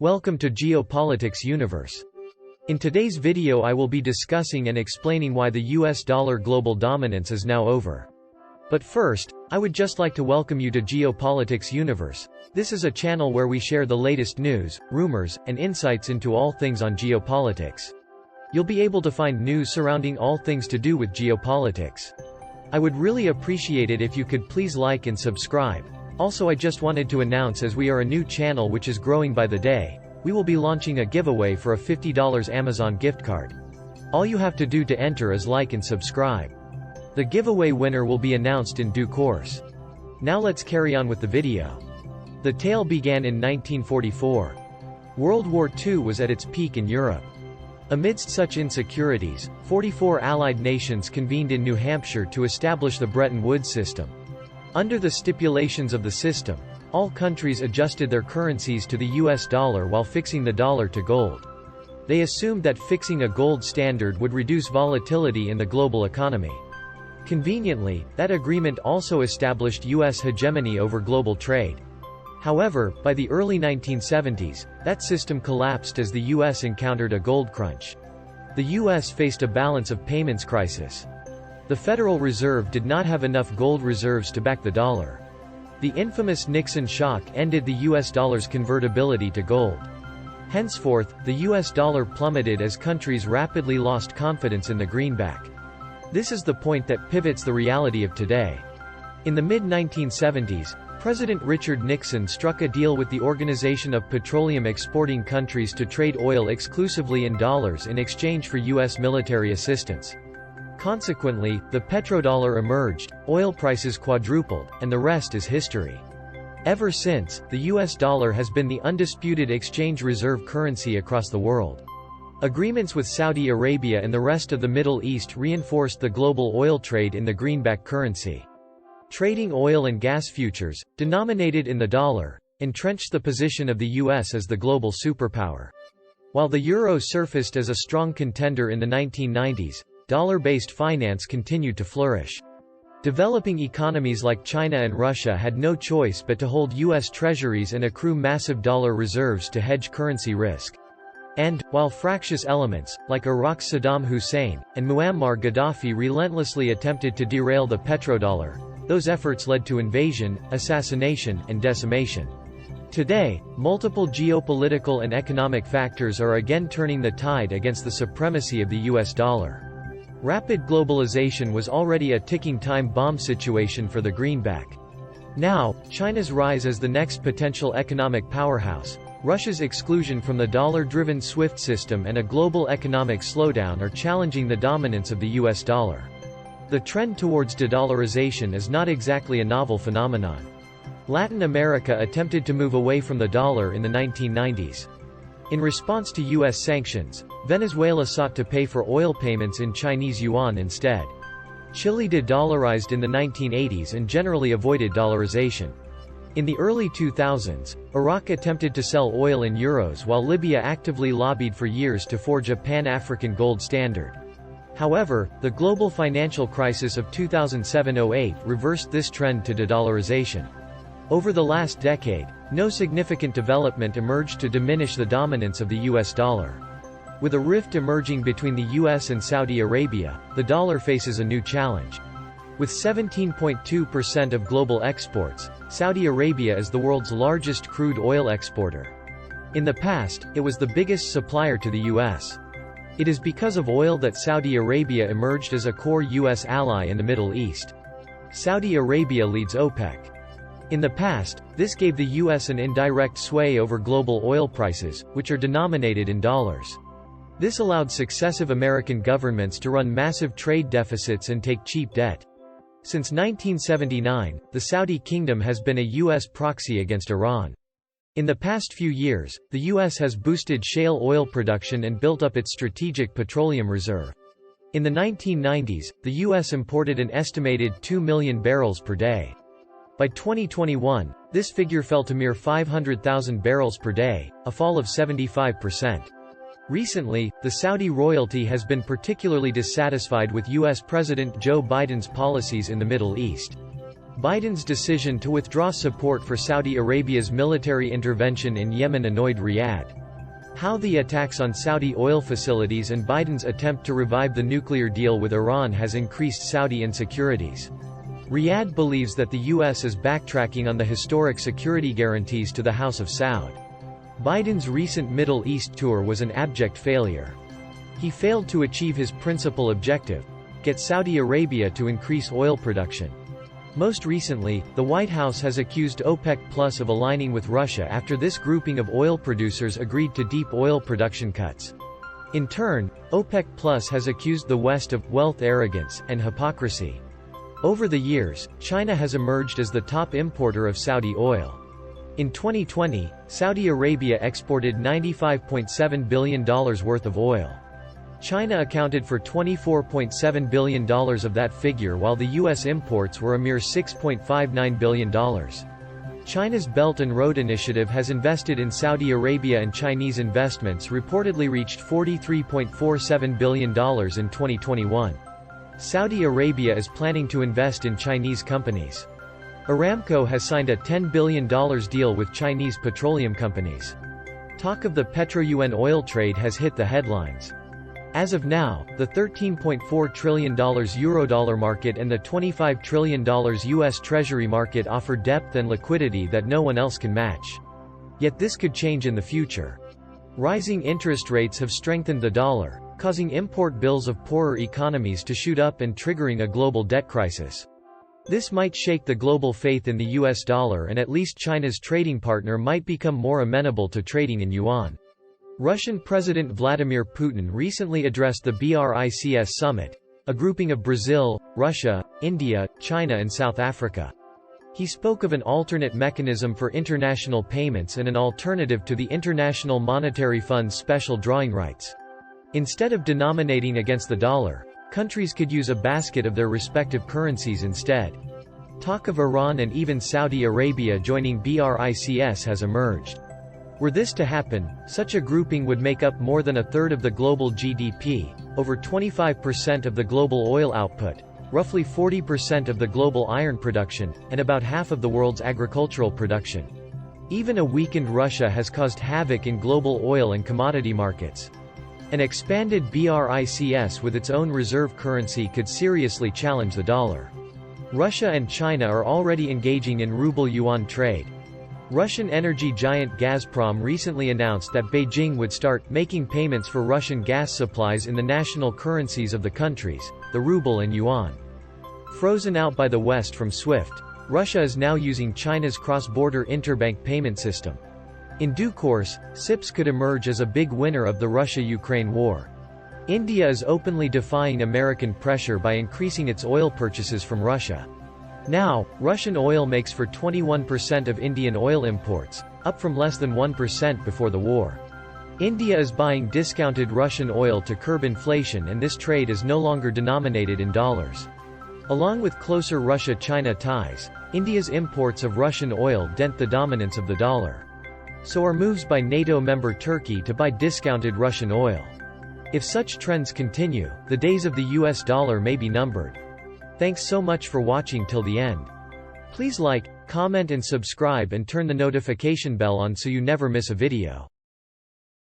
Welcome to Geopolitics Universe. In today's video I will be discussing and explaining why the US dollar global dominance is now over. But first, I would just like to welcome you to Geopolitics Universe. This is a channel where we share the latest news, rumors, and insights into all things on geopolitics. You'll be able to find news surrounding all things to do with geopolitics. I would really appreciate it if you could please like and subscribe. Also, I just wanted to announce, as we are a new channel which is growing by the day, we will be launching a giveaway for a $50 Amazon gift card. All you have to do to enter is like and subscribe. The giveaway winner will be announced in due course. Now let's carry on with the video. The tale began in 1944. World War II was at its peak in Europe. Amidst such insecurities, 44 Allied nations convened in New Hampshire to establish the Bretton Woods system. Under the stipulations of the system, all countries adjusted their currencies to the US dollar while fixing the dollar to gold. They assumed that fixing a gold standard would reduce volatility in the global economy. Conveniently, that agreement also established US hegemony over global trade. However, by the early 1970s, that system collapsed as the US encountered a gold crunch. The US faced a balance of payments crisis. The Federal Reserve did not have enough gold reserves to back the dollar. The infamous Nixon shock ended the US dollar's convertibility to gold. Henceforth, the US dollar plummeted as countries rapidly lost confidence in the greenback. This is the point that pivots the reality of today. In the mid-1970s, President Richard Nixon struck a deal with the Organization of Petroleum Exporting Countries to trade oil exclusively in dollars in exchange for US military assistance. Consequently, the petrodollar emerged, oil prices quadrupled, and the rest is history. Ever since, the US dollar has been the undisputed exchange reserve currency across the world. Agreements with Saudi Arabia and the rest of the Middle East reinforced the global oil trade in the greenback currency. Trading oil and gas futures, denominated in the dollar, entrenched the position of the US as the global superpower. While the euro surfaced as a strong contender in the 1990s, dollar-based finance continued to flourish. Developing economies like China and Russia had no choice but to hold U.S. treasuries and accrue massive dollar reserves to hedge currency risk. And, while fractious elements, like Iraq's Saddam Hussein, and Muammar Gaddafi relentlessly attempted to derail the petrodollar, those efforts led to invasion, assassination, and decimation. Today, multiple geopolitical and economic factors are again turning the tide against the supremacy of the U.S. dollar. Rapid globalization was already a ticking time bomb situation for the greenback. Now, China's rise as the next potential economic powerhouse, Russia's exclusion from the dollar-driven SWIFT system, and a global economic slowdown are challenging the dominance of the US dollar. The trend towards de-dollarization is not exactly a novel phenomenon. Latin America attempted to move away from the dollar in the 1990s. In response to US sanctions, Venezuela sought to pay for oil payments in Chinese yuan instead. Chile de-dollarized in the 1980s and generally avoided dollarization. In the early 2000s, Iraq attempted to sell oil in euros while Libya actively lobbied for years to forge a pan-African gold standard. However, the global financial crisis of 2007-08 reversed this trend to de-dollarization. Over the last decade, no significant development emerged to diminish the dominance of the US dollar. With a rift emerging between the US and Saudi Arabia, the dollar faces a new challenge. With 17.2% of global exports, Saudi Arabia is the world's largest crude oil exporter. In the past, it was the biggest supplier to the US. It is because of oil that Saudi Arabia emerged as a core US ally in the Middle East. Saudi Arabia leads OPEC. In the past, this gave the US an indirect sway over global oil prices, which are denominated in dollars. This allowed successive American governments to run massive trade deficits and take cheap debt. Since 1979, the Saudi Kingdom has been a US proxy against Iran. In the past few years, the US has boosted shale oil production and built up its strategic petroleum reserve. In the 1990s, the US imported an estimated 2 million barrels per day. By 2021, this figure fell to mere 500,000 barrels per day, a fall of 75%. Recently, the Saudi royalty has been particularly dissatisfied with US President Joe Biden's policies in the Middle East. Biden's decision to withdraw support for Saudi Arabia's military intervention in Yemen annoyed Riyadh. How the attacks on Saudi oil facilities and Biden's attempt to revive the nuclear deal with Iran has increased Saudi insecurities. Riyadh believes that the U.S. is backtracking on the historic security guarantees to the House of Saud. Biden's recent Middle East tour was an abject failure. He failed to achieve his principal objective: get Saudi Arabia to increase oil production. Most recently, the White House has accused OPEC Plus of aligning with Russia after this grouping of oil producers agreed to deep oil production cuts. In turn, OPEC Plus has accused the West of wealth arrogance and hypocrisy. Over the years, China has emerged as the top importer of Saudi oil. In 2020, Saudi Arabia exported $95.7 billion worth of oil. China accounted for $24.7 billion of that figure, while the U.S. imports were a mere $6.59 billion. China's Belt and Road Initiative has invested in Saudi Arabia, and Chinese investments reportedly reached $43.47 billion in 2021. Saudi Arabia is planning to invest in Chinese companies. Aramco has signed a $10 billion deal with Chinese petroleum companies. Talk of the Petro-Yuan oil trade has hit the headlines. As of now, the $13.4 trillion Eurodollar market and the $25 trillion U.S. Treasury market offer depth and liquidity that no one else can match. Yet this could change in the future. Rising interest rates have strengthened the dollar, causing import bills of poorer economies to shoot up and triggering a global debt crisis. This might shake the global faith in the U.S. dollar, and at least China's trading partner might become more amenable to trading in yuan. Russian President Vladimir Putin recently addressed the BRICS summit, a grouping of Brazil, Russia, India, China and South Africa. He spoke of an alternate mechanism for international payments and an alternative to the International Monetary Fund's special drawing rights. Instead of denominating against the dollar, countries could use a basket of their respective currencies instead. Talk of Iran and even Saudi Arabia joining BRICS has emerged. Were this to happen, such a grouping would make up more than a third of the global GDP, over 25% of the global oil output, roughly 40% of the global iron production, and about half of the world's agricultural production. Even a weakened Russia has caused havoc in global oil and commodity markets. An expanded BRICS with its own reserve currency could seriously challenge the dollar. Russia and China are already engaging in ruble-yuan trade. Russian energy giant Gazprom recently announced that Beijing would start making payments for Russian gas supplies in the national currencies of the countries, the ruble and yuan. Frozen out by the West from SWIFT, Russia is now using China's cross-border interbank payment system. In due course, CIPS could emerge as a big winner of the Russia-Ukraine war. India is openly defying American pressure by increasing its oil purchases from Russia. Now, Russian oil makes for 21% of Indian oil imports, up from less than 1% before the war. India is buying discounted Russian oil to curb inflation, and this trade is no longer denominated in dollars. Along with closer Russia-China ties, India's imports of Russian oil dent the dominance of the dollar. So are moves by NATO member Turkey to buy discounted Russian oil. If such trends continue, the days of the US dollar may be numbered. Thanks so much for watching till the end. Please like, comment and subscribe and turn the notification bell on so you never miss a video.